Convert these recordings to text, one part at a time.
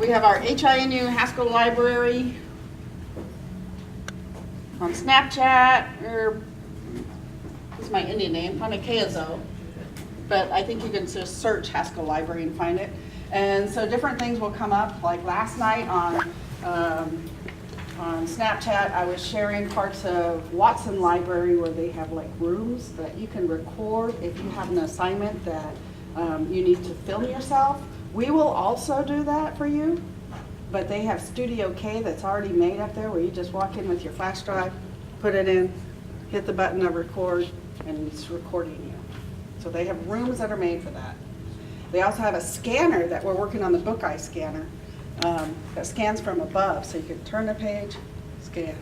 We have our HINU Haskell Library on Snapchat, or this is my Indian name, Hanakayazo. But I think you can just search Haskell Library and find it. And so different things will come up, like last night on Snapchat, I was sharing parts of Watson Library where they have like rooms that you can record if you have an assignment that you need to film yourself. We will also do that for you, but they have Studio K that's already made up there where you just walk in with your flash drive, put it in, hit the button of record, and it's recording you. So they have rooms that are made for that. They also have a scanner that we're working on, the Bookeye scanner, that scans from above. So you can turn the page, scan,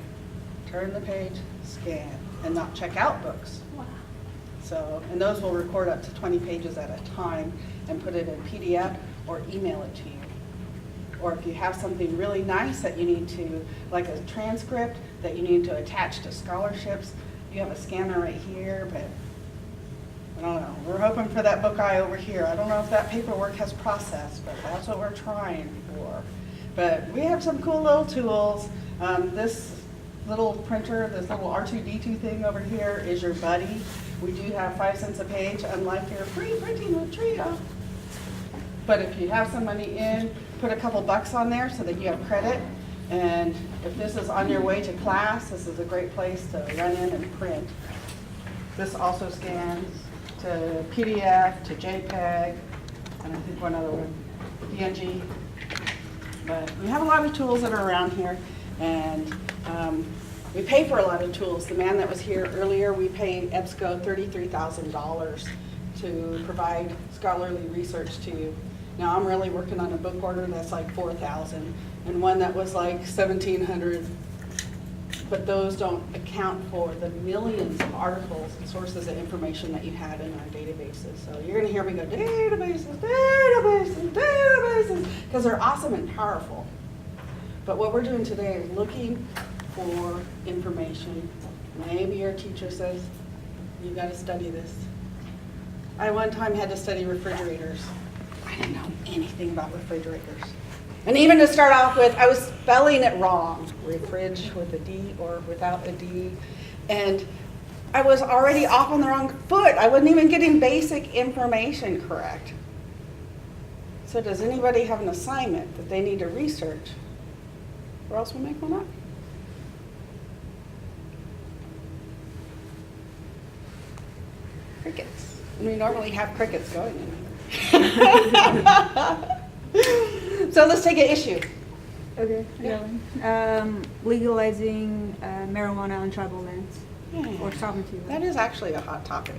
turn the page, scan, and not check out books. Wow. So, and those will record up to 20 pages at a time and put it in PDF or email it to you. Or if you have something really nice that you need to, like a transcript that you need to attach to scholarships, you have a scanner right here, but I don't know. We're hoping for that Bookeye over here. I don't know if that paperwork has processed, but that's what we're trying for. But we have some cool little tools. This little printer, this little R2D2 thing over here is your buddy. We do have 5 cents a page, unlike your free printing with Trio. But if you have some money in, put a couple bucks on there so that you have credit. And if this is on your way to class, this is a great place to run in and print. This also scans to PDF, to JPEG, and I think one other one, PNG. But we have a lot of tools that are around here, and we pay for a lot of tools. The man that was here earlier, we paid EBSCO $33,000 to provide scholarly research to you. Now I'm really working on a book order that's like $4,000, and one that was like $1,700. But those don't account for the millions of articles and sources of information that you had in our databases. So you're going to hear me go, databases, databases, databases, because they're awesome and powerful. But what we're doing today is looking for information. Maybe your teacher says, you got to study this. I one time had to study refrigerators. I didn't know anything about refrigerators. And even to start off with, I was spelling it wrong. Refridge with a D or without a D. And I was already off on the wrong foot. I wasn't even getting basic information correct. So does anybody have an assignment that they need to research? Or else we'll make one up. Crickets. And we normally have crickets going in here. So let's take an issue. Okay. Yeah. Legalizing marijuana on tribal lands or sovereignty lands. That is actually a hot topic.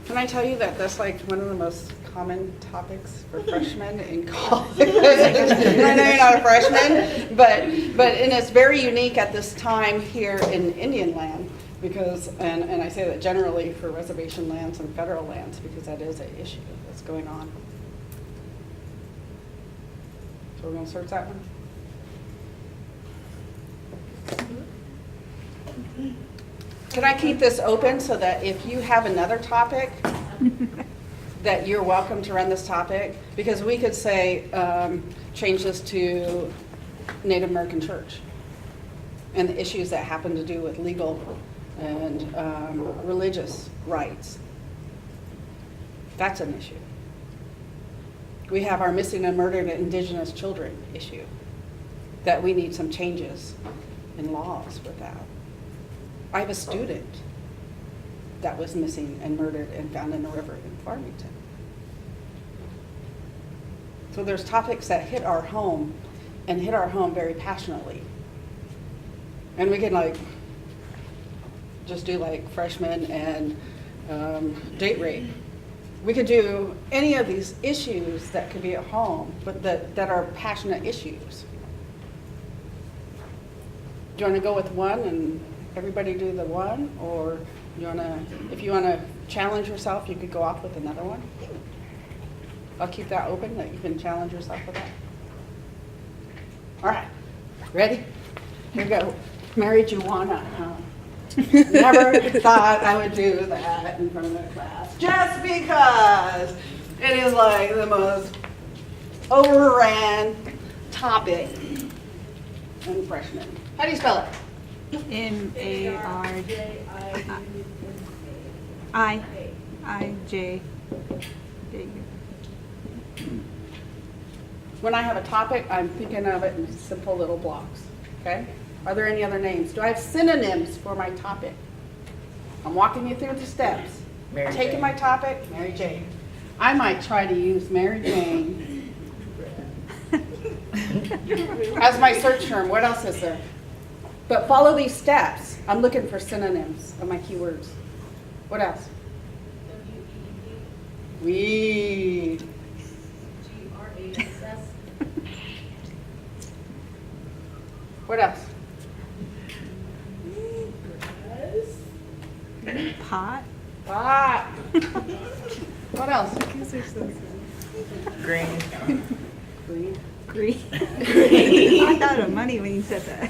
Can I tell you that that's like one of the most common topics for freshmen in college? I know you're not a freshman, but and it's very unique at this time here in Indian land. Because, and I say that generally for reservation lands and federal lands, because that is an issue that's going on. So we're going to search that one. Can I keep this open so that if you have another topic, that you're welcome to run this topic? Because we could say, change this to Native American Church and the issues that happen to do with legal and religious rights. That's an issue. We have our missing and murdered indigenous children issue that we need some changes in laws with that. I have a student that was missing and murdered and found in a river in Farmington. So there's topics that hit our home and hit our home very passionately. And we can like just do like freshmen and date rape. We could do any of these issues that could be at home, but that are passionate issues. Do you want to go with one and everybody do the one, or you want to? If you want to challenge yourself, you could go off with another one. I'll keep that open that you can challenge yourself with that. All right, ready? Here we go. Mary Juana. Never thought I would do that in front of the class, just because it is like the most overran topic and freshman. How do you spell it? M-A-R-I-J. When I have a topic, I'm thinking of it in simple little blocks, okay? Are there any other names? Do I have synonyms for my topic? I'm walking you through the steps. Mary Taking Jane. my topic, Mary Jane. I might try to use Mary Jane as my search term. What else is there? But follow these steps. I'm looking for synonyms of my keywords. What else? Weed. G-R-A-S-S. What else? Pot. Pot. What else? Green. Green. Green. I thought of money when you said that.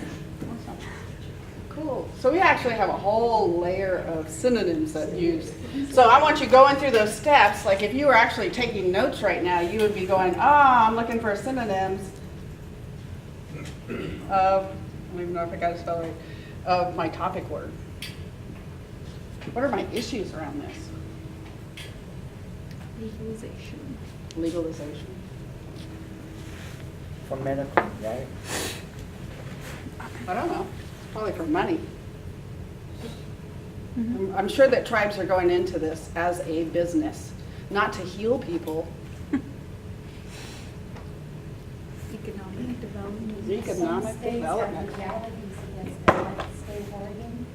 Cool. So we actually have a whole layer of synonyms that use. So I want you going through those steps. Like if you were actually taking notes right now, you would be going, I'm looking for synonyms of, I don't even know if I got it spelled right, of my topic word. What are my issues around this? Legalization. Legalization. For medical, right? I don't know. Probably for money. I'm sure that tribes are going into this as a business, not to heal people. Economic development. Economic Some states development. have legalities against it, like the state of Oregon.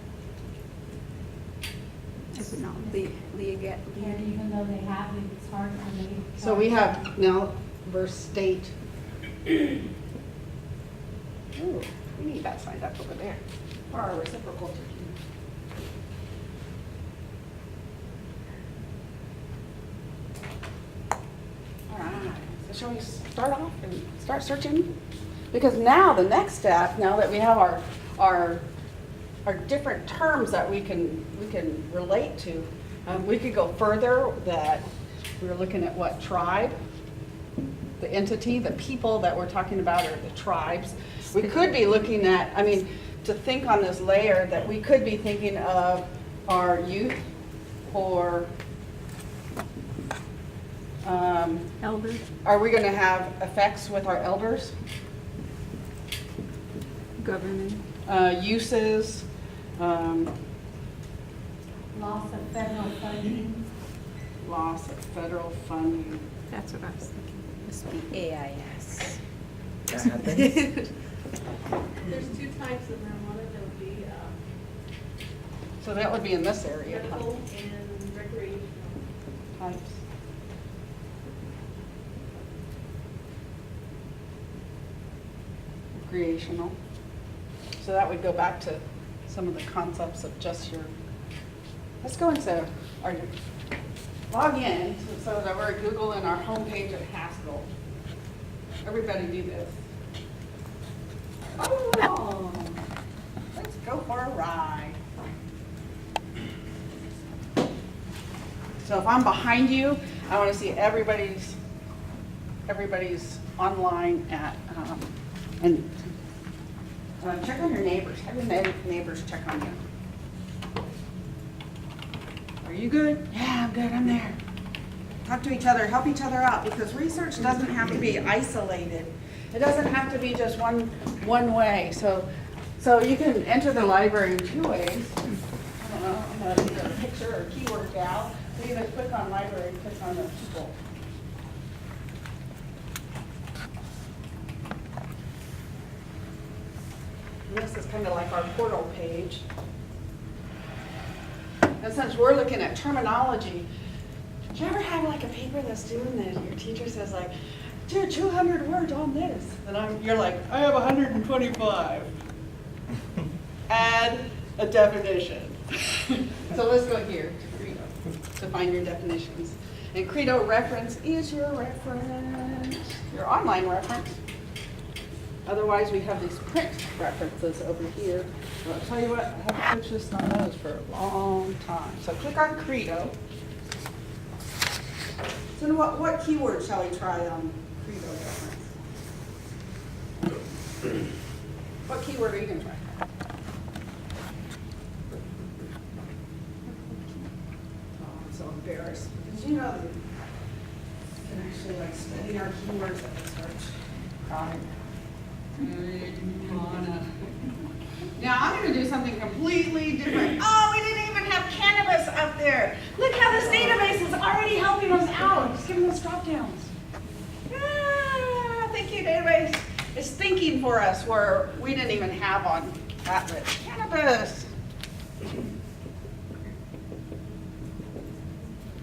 Economic. And even though they have it, it's hard for me. So we have now verse state. Ooh, we need that signed up over there. For our reciprocal. All right, so shall we start off and start searching? Because now the next step, now that we have our different terms that we can relate to, we could go further. That we were looking at what tribe, the entity, the people that we're talking about are the tribes. We could be looking at, I mean, to think on this layer that we could be thinking of our youth or Elders. are we going to have effects with our elders? Government. Uses, Loss of federal funding. loss of federal funding. That's what I was thinking. Must be AIS. That happens. There's two types of marijuana. There'll be So that would be in this area. medical and recreational. Types. Recreational. So that would go back to some of the concepts of just your, let's go into our, log in, so that we're at Google and our homepage at Haskell. Everybody do this. Oh, let's go for a ride. So if I'm behind you, I want to see everybody's online at, and check on your neighbors. Have your neighbors check on you. Are you good? Yeah, I'm good. I'm there. Talk to each other, help each other out, because research doesn't have to be isolated. It doesn't have to be just one way. So you can enter the library in two ways. I don't know, I'm gonna do a picture or keyword gal. So you either click on library, click on the people. And this is kind of like our portal page. And since we're looking at terminology, do you ever have like a paper that's doing that? Your teacher says like, "Dude, 200 words on this," and you're like, "I have 125." Add a definition. So let's go here to Credo to find your definitions. And Credo reference is your reference, your online reference. Otherwise, we have these print references over here. So I'll tell you what, I haven't purchased on those for a long time. So click on Credo. So what keyword shall we try on Credo reference. What keyword are you gonna try? Oh, I'm so embarrassed. Did you know that you can actually like study our keywords at the search? Now I'm gonna do something completely different. Oh, we didn't even have cannabis up there. Look how this database is already helping us out. Just giving us drop downs. Ah, thank you, database. It's thinking for us where we didn't even have on that list. Cannabis.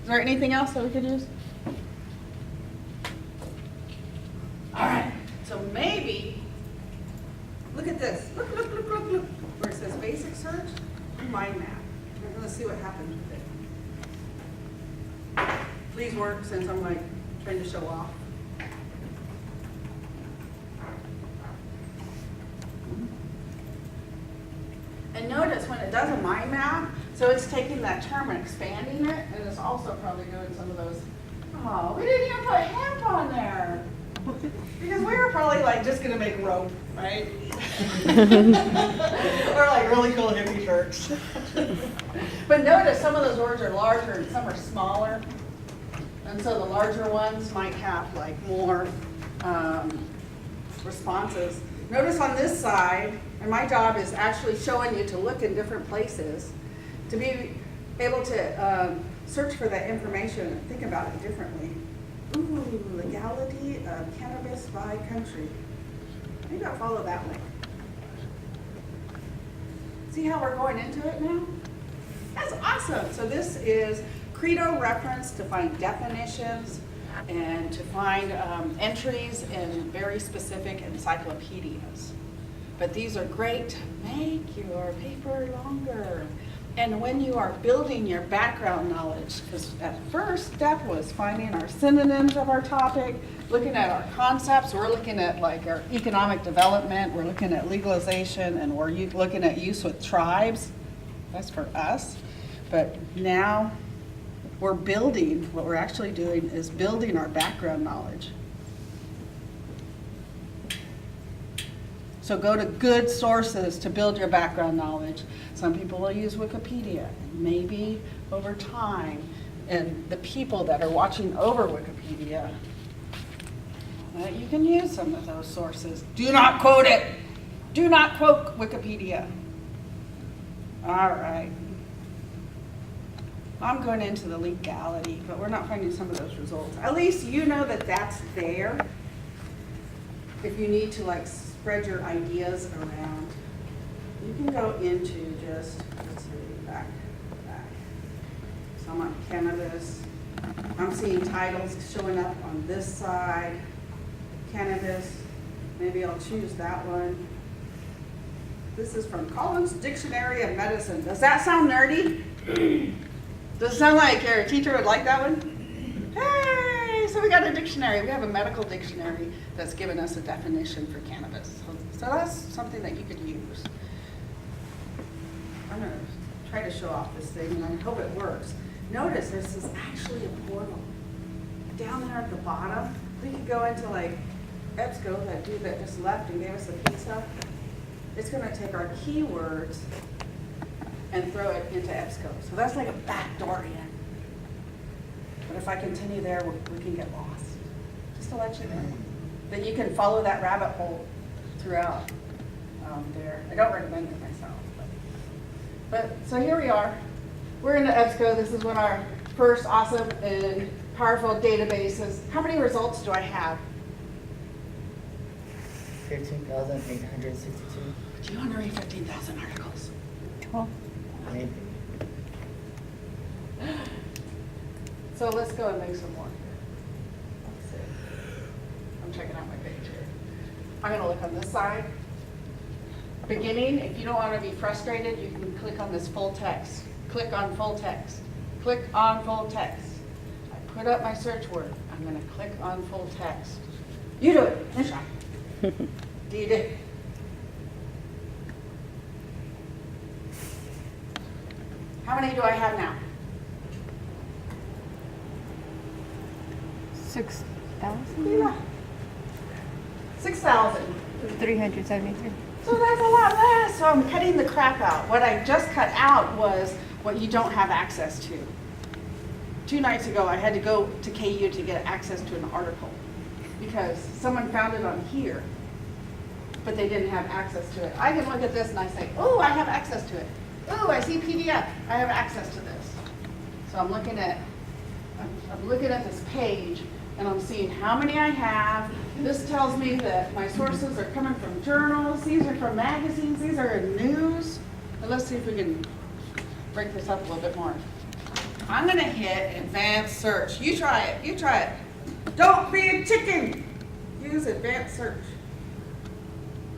Is there anything else that we could use? All right, so maybe, look at this. Look, where it says basic search, mind map. Let's see what happens with it. Please work since I'm like trying to show off. And notice when it does a mind map, so it's taking that term and expanding it, and it's also probably doing some of those, oh, we didn't even put hemp on there. Because we were probably like just gonna make rope, right? Or like really cool hippie shirts. But notice some of those words are larger and some are smaller. And so the larger ones might have like more responses. Notice on this side, and my job is actually showing you to look in different places, to be able to search for that information and think about it differently. Ooh, legality of cannabis by country. Maybe I'll follow that link. See how we're going into it now? That's awesome. So this is Credo reference to find definitions and to find entries in very specific encyclopedias. But these are great to make your paper longer. And when you are building your background knowledge, because at first step was finding our synonyms of our topic, looking at our concepts, we're looking at like our economic development, we're looking at legalization, and we're looking at use with tribes. That's for us. But now we're building, what we're actually doing is building our background knowledge. So go to good sources to build your background knowledge. Some people will use Wikipedia. Maybe over time, and the people that are watching over Wikipedia, you can use some of those sources. Do not quote it. Do not quote Wikipedia. All right. I'm going into the legality, but we're not finding some of those results. At least you know that that's there. If you need to like spread your ideas around, you can go into just, let's see, back. So I'm on cannabis. I'm seeing titles showing up on this side. Cannabis, maybe I'll choose that one. This is from Collins Dictionary of Medicine. Does that sound nerdy? Does it sound like your teacher would like that one? Hey, so we got a dictionary. We have a medical dictionary that's given us a definition for cannabis. So that's something that you could use. I'm gonna try to show off this thing and I hope it works. Notice this is actually a portal. Down there at the bottom, we could go into like EBSCO, that dude that just left and gave us the pizza. It's gonna take our keywords and throw it into EBSCO. So that's like a back door in. But if I continue there, we can get lost. Just to let you know that you can follow that rabbit hole throughout there. I don't recommend it myself. But so here we are. We're into EBSCO. This is one of our first awesome and powerful databases. How many results do I have? 15,862. Do you want to read 15,000 articles? Cool. Maybe. So let's go and make some more. Let's see. I'm checking out my page here. I'm going to look on this side. Beginning, if you don't want to be frustrated, you can click on this full text. Click on full text. Click on full text. I put up my search word. I'm going to click on full text. You do it. Nisha. Do you do? How many do I have now? 6,000? Yeah. 6,000. 373. So that's a lot less. So I'm cutting the crap out. What I just cut out was what you don't have access to. 2 nights ago, I had to go to KU to get access to an article because someone found it on here, but they didn't have access to it. I can look at this and I say, oh, I have access to it. Oh, I see PDF. I have access to this. So I'm looking at this page and I'm seeing how many I have. This tells me that my sources are coming from journals. These are from magazines. These are in news. But let's see if we can break this up a little bit more. I'm going to hit advanced search. You try it. You try it. Don't be a chicken. Use advanced search.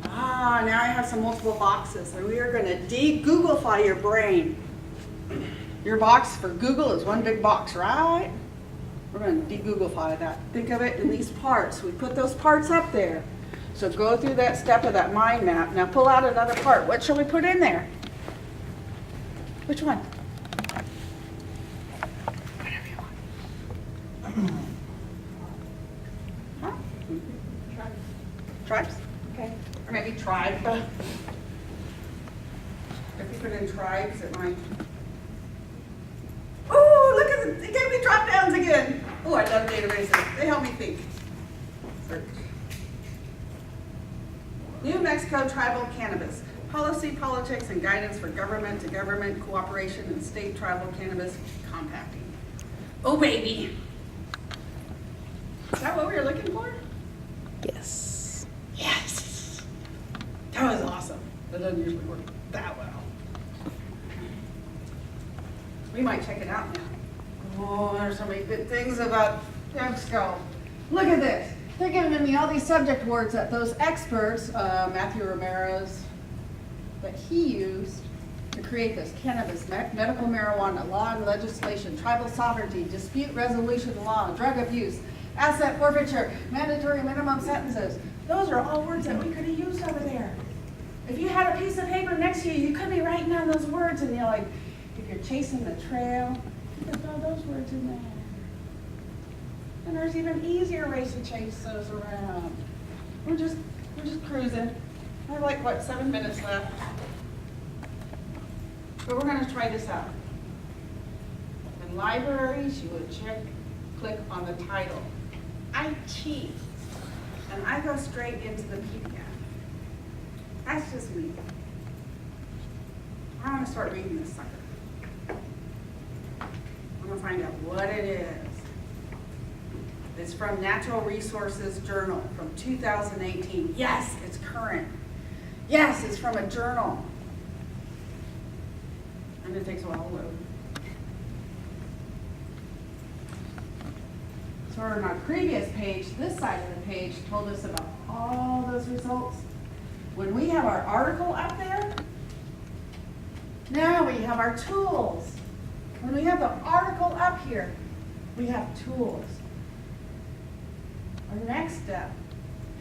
Ah, now I have some multiple boxes. So we are going to de-Googlefy your brain. Your box for Google is one big box, right? We're going to de-Googlefy that. Think of it in these parts. We put those parts up there. So go through that step of that mind map. Now pull out another part. What shall we put in there? Which one? Whatever you want. Huh? Tribes? Okay. Or maybe tribe. If you put in tribes, it might. Oh, look at it. It gave me drop downs again. Oh, I love databases. They help me think. Search. New Mexico tribal cannabis. Policy, politics, and guidance for government-to-government cooperation and state tribal cannabis compacting. Oh, baby. Is that what we were looking for? Yes. Yes. That was awesome. That doesn't usually work that well. We might check it out now. Oh, there's so many good things about Mexico. Look at this. They're giving me all these subject words that those experts, Matthew Ramirez, that he used to create this cannabis, medical marijuana, law and legislation, tribal sovereignty, dispute resolution law, drug abuse, asset forfeiture, mandatory minimum sentences. Those are all words that we could have used over there. If you had a piece of paper next to you, you could be writing down those words and you're like, if you're chasing the trail, you can throw those words in there. And there's even easier ways to chase those around. We're just cruising. I have like, what, 7 minutes left. But we're gonna try this out. In libraries, you would click on the title. I cheat, and I go straight into the PDF. That's just me. I wanna start reading this sucker. I'm gonna find out what it is. It's from Natural Resources Journal from 2018. Yes, it's current. Yes, it's from a journal. And it takes a while to load. So on our previous page, this side of the page told us about all those results. When we have our article up there, now we have our tools. When we have the article up here, we have tools. Our next step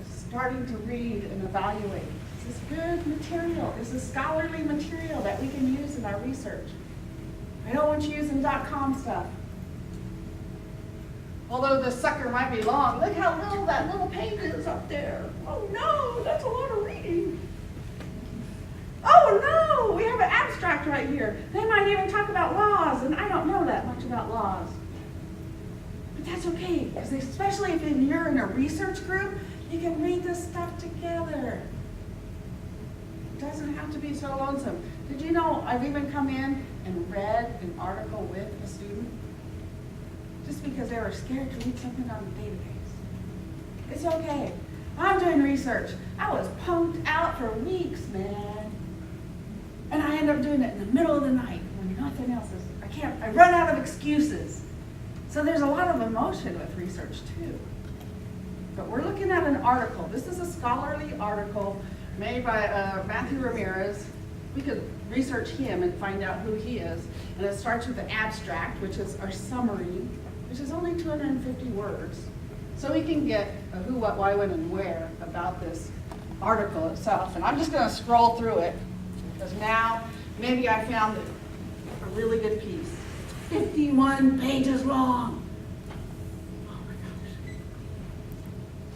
is starting to read and evaluate. Is this good material? Is this scholarly material that we can use in our research? I don't want you using .com stuff. Although the sucker might be long, look how little that little page is up there. Oh no, that's a lot of reading. Oh no, we have an abstract right here. They might even talk about laws, and I don't know that much about laws. But that's okay, because especially if you're in a research group, you can read this stuff together. It doesn't have to be so lonesome. Did you know I've even come in and read an article with a student? Just because they were scared to read something on the database. It's okay. I'm doing research. I was punked out for weeks, man. And I end up doing it in the middle of the night when nothing else is, I run out of excuses. So there's a lot of emotion with research too. But we're looking at an article. This is a scholarly article made by Matthew Ramirez. We could research him and find out who he is. And it starts with the abstract, which is our summary, which is only 250 words. So we can get a who, what, why, when, and where about this article itself. And I'm just going to scroll through it, because now maybe I found a really good piece. 51 pages long. Oh my gosh.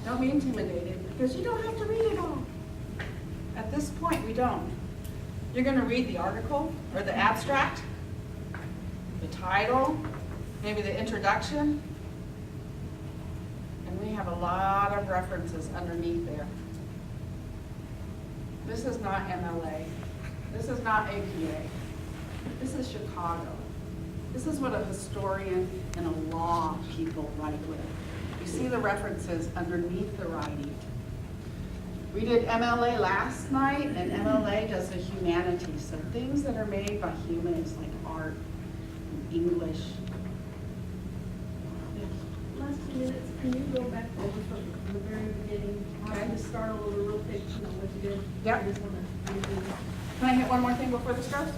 Don't be intimidated. because you don't have to read it all. At this point, we don't. You're gonna read the article or the abstract, the title, maybe the introduction, and we have a lot of references underneath there. This is not MLA. This is not APA. This is Chicago. This is what a historian and a law people write with. You see the references underneath the writing. We did MLA last night, and MLA does the humanities, so things that are made by humans like art, English. Last 2 minutes, can you go back over from the very beginning? Okay. Just start all over real quick, you know, what you did. Yep. I just wanna redo that. Can I hit one more thing before this goes?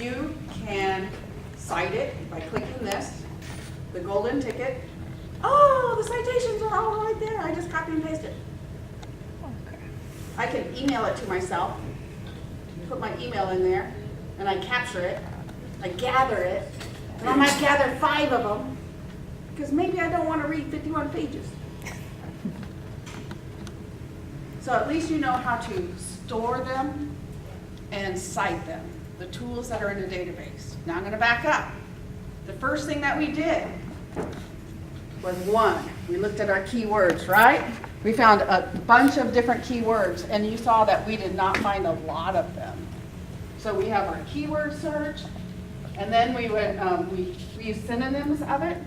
You can cite it by clicking this, the golden ticket. Oh, the citations are all right there. I just copy and paste it. I can email it to myself, put my email in there, and I capture it, I gather it, and I might gather 5 of them, because maybe I don't want to read 51 pages. So at least you know how to store them and cite them, the tools that are in the database. Now I'm going to back up. The first thing that we did was 1, we looked at our keywords, right? We found a bunch of different keywords, and you saw that we did not find a lot of them. So we have our keyword search, and then we went, we used synonyms of it,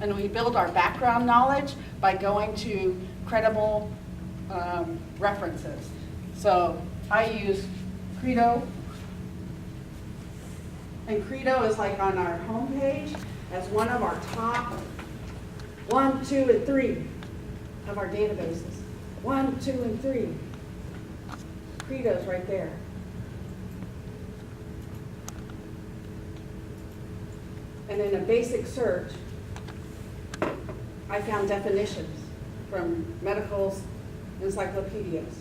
and we build our background knowledge by going to credible references. So I use Credo, and Credo is like on our homepage as one of our top 1, 2, and 3 of our databases. 1, 2, and 3. Credo's right there. And in a basic search, I found definitions from medical encyclopedias.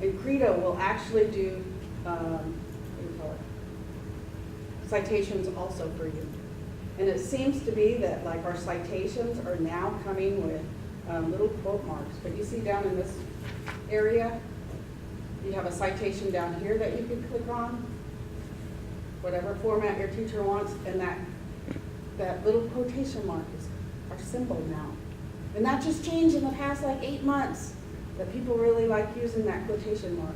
And Credo will actually do, what do you call it? Citations also for you. And it seems to be that like our citations are now coming with little quote marks. But you see down in this area, you have a citation down here that you can click on, whatever format your teacher wants, and that little quotation mark is our symbol now. And that just changed in the past like 8 months, that people really like using that quotation mark.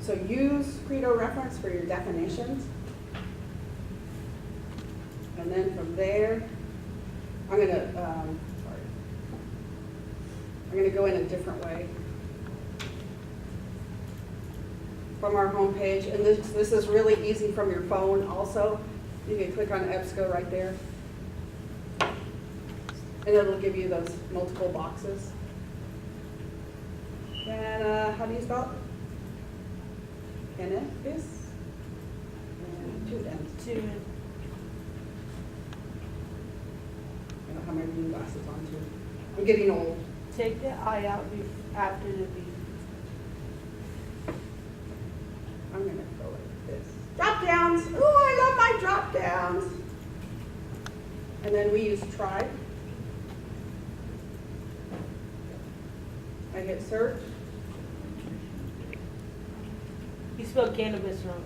So use Credo reference for your definitions. And then from there, I'm gonna go in a different way. From our homepage, and this is really easy from your phone also. You can click on EBSCO right there. And it'll give you those multiple boxes. And how do you spell it? Cannabis? And 2 N's. 2 minutes. I don't have my reading glasses on too. I'm getting old. Take the I out after the B. I'm gonna go like this. Drop downs. Oh, I love my drop downs. And then we use tribe. I hit search. You spelled cannabis wrong.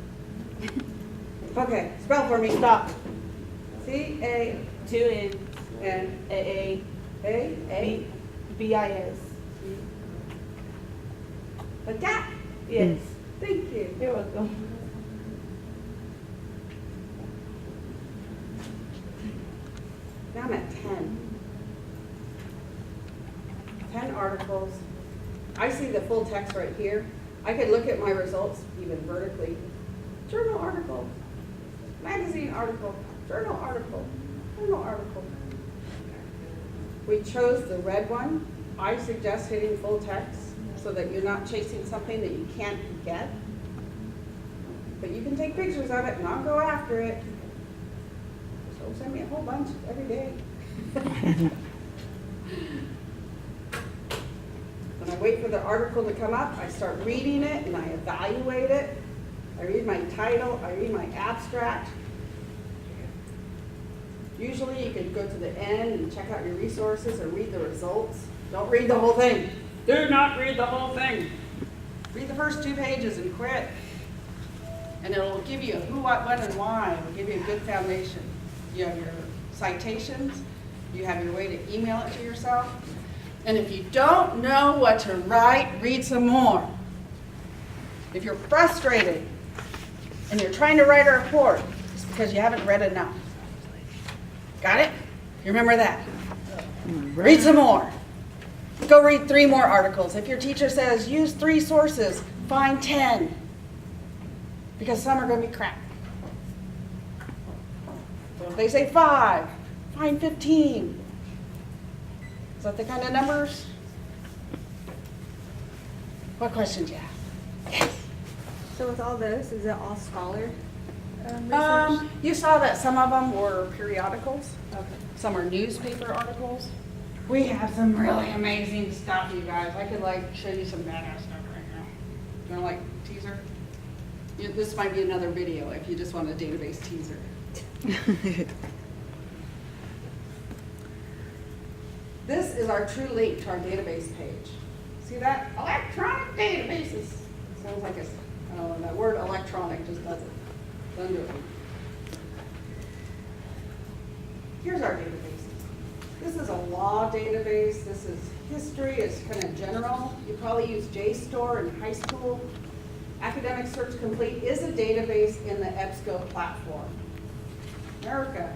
Okay, spell for me. Stop. C-A-N-A-A. 2 N's. A B-I-S. Like that. Yes. Thank you. You're welcome. Now I'm at 10. 10 articles. I see the full text right here. I could look at my results even vertically. Journal article, magazine article, journal article, journal article. We chose the red one. I suggest hitting full text so that you're not chasing something that you can't get. But you can take pictures of it and I'll go after it. So send me a whole bunch every day. When I wait for the article to come up, I start reading it and I evaluate it. I read my title, I read my abstract. Usually you could go to the end and check out your resources or read the results. Don't read the whole thing. Do not read the whole thing. Read the first 2 pages and quit. And it'll give you a who, what, when, and why. It'll give you a good foundation. You have your citations. You have your way to email it to yourself. And if you don't know what to write, read some more. If you're frustrated and you're trying to write a report, it's because you haven't read enough. Got it? You remember that? Read some more. Go read 3 more articles. If your teacher says use 3 sources, find 10. Because some are going to be crap. So if they say 5, find 15. Is that the kind of numbers? What questions you have? Yes. So with all this, is it all scholar research? You saw that some of them were periodicals. Okay. Some are newspaper articles. We have some really amazing stuff, you guys. I could like show you some badass stuff right now. You want to like teaser? This might be another video if you just want a database teaser. This is our true link to our database page. See that? Electronic databases. Sounds like it's, that word electronic just doesn't do it. Here's our databases. This is a law database. This is history. It's kind of general. You probably use JSTOR in high school. Academic Search Complete is a database in the EBSCO platform. America,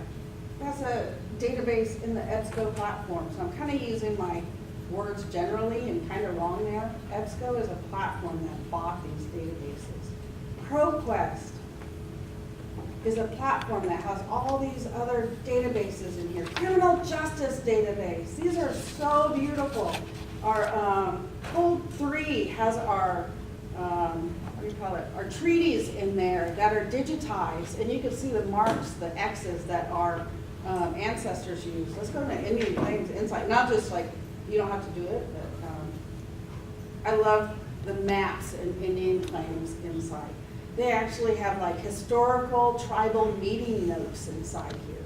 that's a database in the EBSCO platform. So I'm kind of using my words generally and kind of wrong there. EBSCO is a platform that bought these databases. ProQuest is a platform that has all these other databases in here. Criminal Justice Database. These are so beautiful. Our Code 3 has our what do you call it? Our treaties in there that are digitized, and you can see the marks, the X's that our ancestors used. Let's go to Indian Claims Insight. Not just like, you don't have to do it, but I love the maps in Indian Claims Insight. They actually have like historical tribal meeting notes inside here.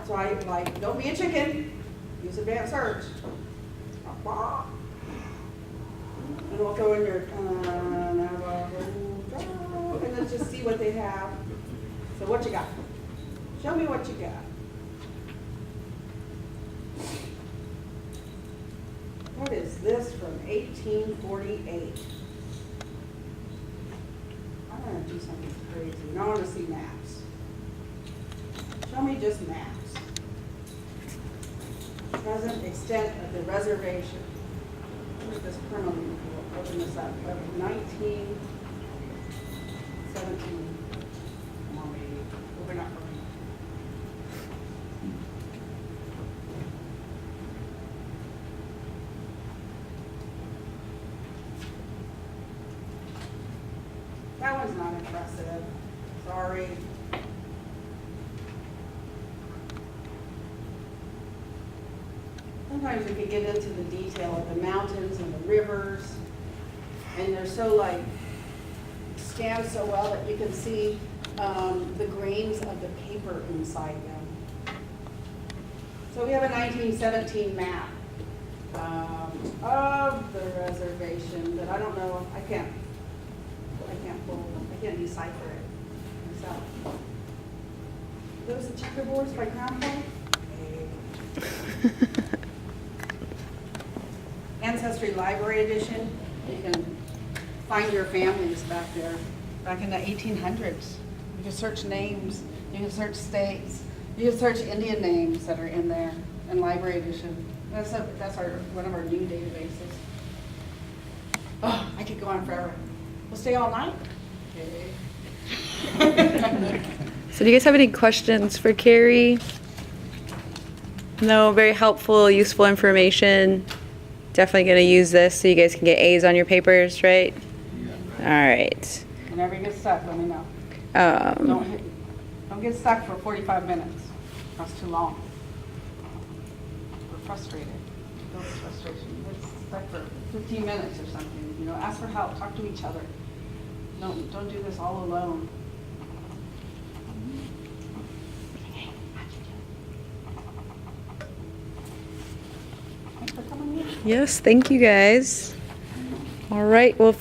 So I like, don't be a chicken, use advanced search. And we'll go in your, and let's just see what they have. So what you got? Show me what you got. What is this from 1848? I'm going to do something crazy. Now I want to see maps. Show me just maps. Present extent of the reservation. Look at this criminal report. Open this up. 1917. Come on, baby. Open up for me. That one's not impressive. Sorry. Sometimes we could get into the detail of the mountains and the rivers, and they're so like scanned so well that you can see the grains of the paper inside them. So we have a 1917 map of the reservation that I don't know, I can't decipher it myself. Those are checkerboards by Crown Point. Ancestry Library Edition. You can find your families back there, back in the 1800s. You can search names, you can search states, you can search Indian names that are in there in Library Edition. That's one of our new databases. Oh, I could go on forever. We'll stay all night? Okay. So do you guys have any questions for Carrie? No, very helpful, useful information. Definitely going to use this so you guys can get A's on your papers, right? All right. Whenever you get stuck, let me know. Don't get stuck for 45 minutes. That's too long. We're frustrated. Builds frustration. Get stuck for 15 minutes or something. You know, ask for help. Talk to each other. Don't do this all alone. Yes, thank you guys. All right, well,